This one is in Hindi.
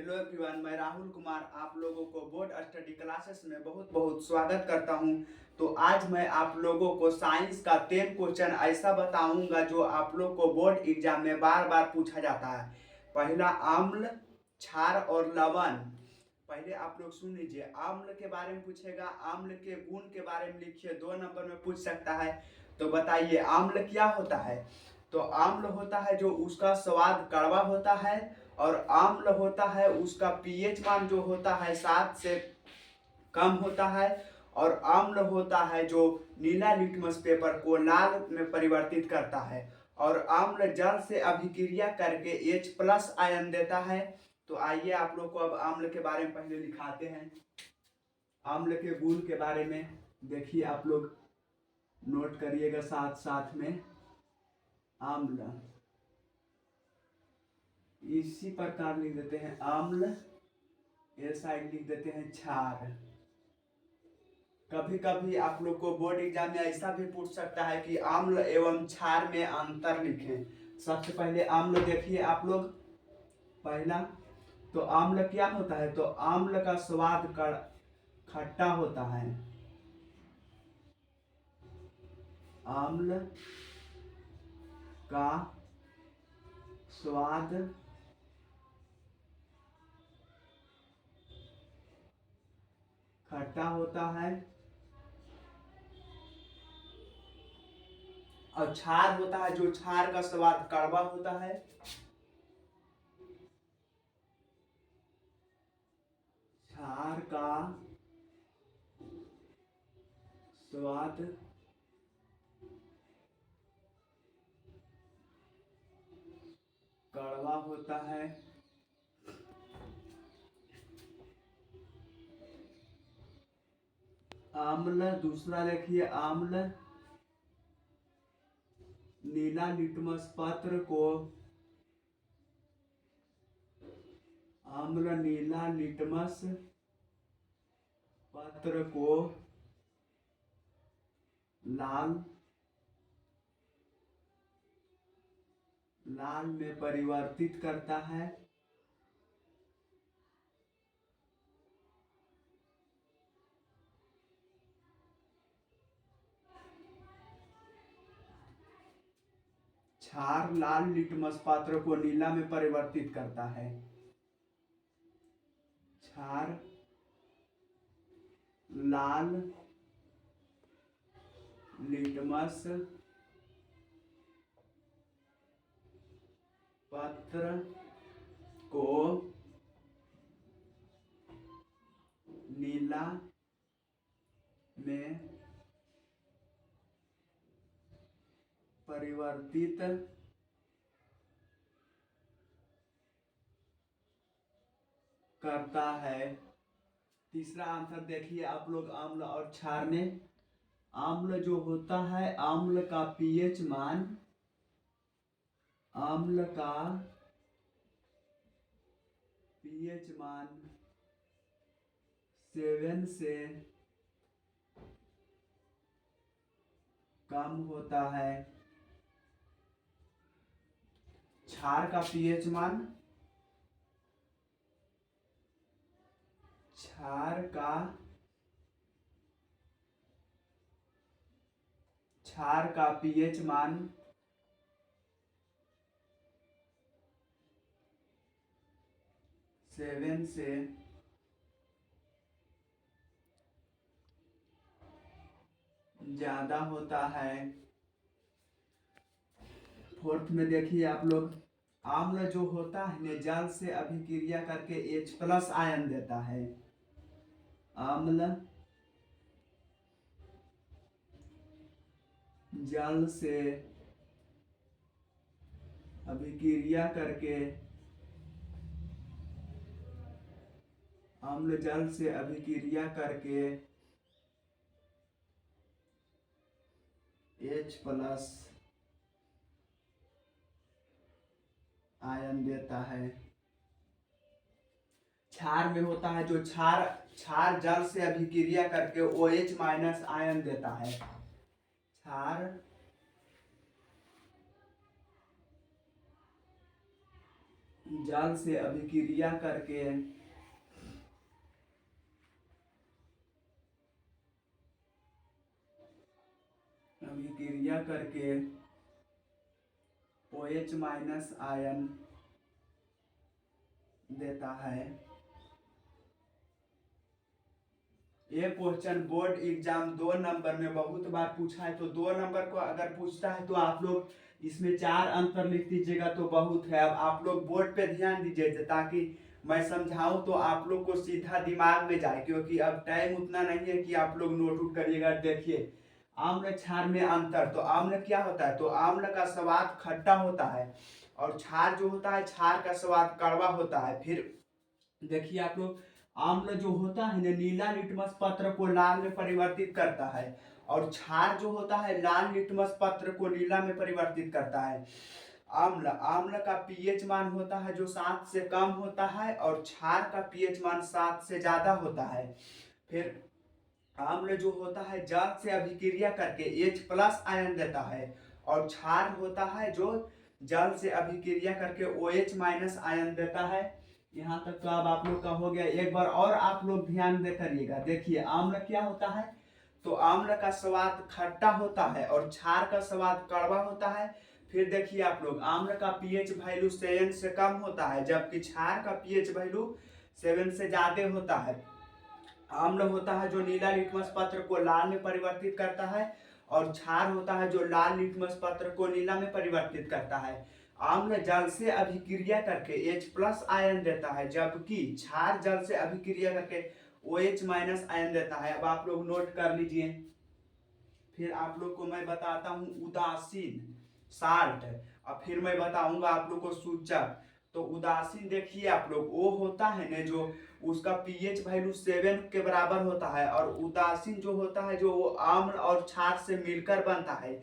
हेलो एवरीवन, मैं राहुल कुमार आप लोगों को बोर्ड स्टडी क्लासेस में बहुत बहुत स्वागत करता हूं। तो आज मैं आप लोगों को साइंस का 10 क्वेश्चन ऐसा बताऊंगा जो आप लोग को बोर्ड एग्जाम में बार बार पूछा जाता है। पहला, आम्ल, क्षार और लवण। पहले आप लोग सुन लीजिए। आम्ल के बारे में पूछेगा, आम्ल के गुण के बारे में लिखिए, 2 नंबर में पूछ सकता है। तो बताइए आम्ल क्या होता है। तो आम्ल होता है जो उसका स्वाद कड़वा होता है, और आम्ल होता है उसका पीएच मान जो होता है 7 से कम होता है, और आम्ल होता है जो नीला लिटमस पेपर को लाल में परिवर्तित करता है, और आम्ल जल से अभिक्रिया करके H+ आयन देता है। तो आइए आप लोग को अब आम्ल के बारे में पहले लिखाते हैं। आम्ल के गुण के बारे में देखिए, आप लोग नोट करिएगा साथ साथ में। आम्ल इसी प्रकार लिख देते हैं आम्ल, ये साइड लिख देते हैं क्षार। कभी कभी आप लोग को बोर्ड एग्जाम में ऐसा भी पूछ सकता है कि आम्ल एवं क्षार में अंतर लिखें। सबसे पहले आम्ल देखिए आप लोग। पहला, तो आम्ल क्या होता है। तो आम्ल का स्वाद खट्टा होता है। आम्ल का स्वाद खट्टा होता है, और क्षार होता है जो क्षार का स्वाद कड़वा होता है। क्षार का स्वाद कड़वा होता है। आम्ल, दूसरा देखिए, आम्ल नीला लिटमस पत्र को, आम्ल नीला लिटमस पत्र को लाल में परिवर्तित करता है। क्षार लाल लिटमस पात्र को नीला में परिवर्तित करता है। क्षार लाल लिटमस पत्र को नीला में परिवर्तित करता है। तीसरा आंसर देखिए आप लोग, आम्ल और क्षार में। आम्ल जो होता है, आम्ल का पीएच मान, आम्ल का पीएच मान 7 से कम होता है। क्षार का पीएच मान, क्षार का पीएच मान 7 से ज्यादा होता है। फोर्थ में देखिए आप लोग, आम्ल जो होता है जल से अभिक्रिया करके H+ आयन देता है। आम्ल जल से अभिक्रिया करके, आम्ल जल से अभिक्रिया करके H+ आयन देता है। क्षार में होता है जो क्षार जल से अभिक्रिया करके OH- आयन देता है। क्षार जल से अभिक्रिया करके OH माइनस आयन देता है। ये क्वेश्चन बोर्ड एग्जाम 2 नंबर में बहुत बार पूछा है, तो 2 नंबर को अगर पूछता है तो आप लोग इसमें 4 आंसर लिख दीजिएगा तो बहुत है। अब आप लोग बोर्ड पे ध्यान दीजिए ताकि मैं समझाऊं तो आप लोग को सीधा दिमाग में जाए, क्योंकि अब टाइम उतना नहीं है कि आप लोग नोट आउट करिएगा। देखिए आम्ल क्षार में अंतर, तो आम्ल क्या होता है, तो आम्ल का स्वाद खट्टा होता है और क्षार जो होता है क्षार का स्वाद कड़वा होता है। फिर देखिए आप लोग, आम्ल जो होता है ना नीला लिटमस पत्र को लाल में परिवर्तित करता है और क्षार जो होता है लाल लिटमस पत्र को नीला में परिवर्तित करता है। आम्ल आम्ल का पीएच मान होता है जो 7 से कम होता है और क्षार का पीएच मान 7 से ज्यादा होता है। फिर आम्ल जो होता है जल से अभिक्रिया करके H प्लस आयन देता है और क्षार होता है जो जल से अभिक्रिया करके OH माइनस आयन देता है। यहाँ तक तो अब आप लोग का हो गया। एक बार और आप लोग ध्यान दे करिएगा। देखिए आम्ल क्या होता है, तो आम्ल का स्वाद खट्टा होता है और क्षार का स्वाद कड़वा होता है। फिर देखिए आप लोग, आम्ल का पीएच वैल्यू 7 से कम होता है जबकि क्षार का पीएच वैल्यू 7 से ज्यादा होता है। आम्ल होता है जो नीला लिटमस पत्र को लाल में परिवर्तित करता है और क्षार होता है जो लाल लिटमस पत्र को नीला में परिवर्तित करता है। आम्ल जल से अभिक्रिया करके H प्लस आयन देता है जबकि क्षार जल से अभिक्रिया करके OH माइनस आयन देता है। अब आप लोग नोट कर लीजिए। फिर आप लोग को मैं बताता हूँ उदासीन साल्ट, और फिर मैं बताऊंगा आप लोग को सूचक। तो उदासीन देखिए आप लोग, वो होता है ना जो उसका पीएच वैल्यू 7 के बराबर होता है और उदासीन जो होता है जो वो आम्ल और क्षार से मिलकर बनता है।